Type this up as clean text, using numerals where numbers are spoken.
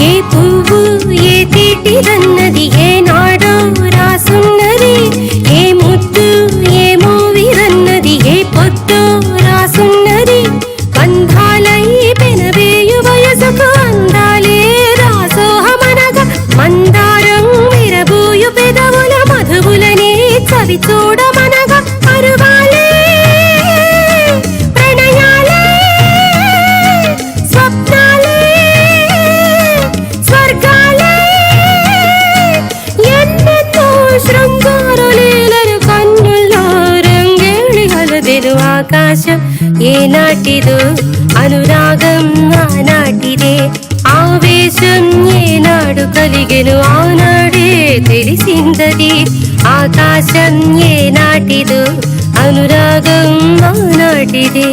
ఏ పువ్వు ఏ తీటిదన్నది ఏనాడో రాసున్నది, ఏ ముద్దు ఏ మూవిరన్నది ఏ పొద్దో రాసున్నది. బంధాలై పెనవేయు వయసుకు అందాలే దాసోహమనగా, మందారం విరబూయు పెదవుల మధువులనే చవి చూడమనగా, అరువాలే ప్రణయాలే స్వప్నాలే స్వర్గాలే ఎన్నెన్నో శృంగార లీలలు కన్నుల్లో రంగేళి గలదెను. ఆకాశం ఏనాటిదో అనురాగం ఆనాటిదే, ఆవేశం ఏనాడు కలిగెను ఆనాడే తెలిసిందది. ఆకాశం ఏనాటిదో అనురాగం ఆనాటిదే.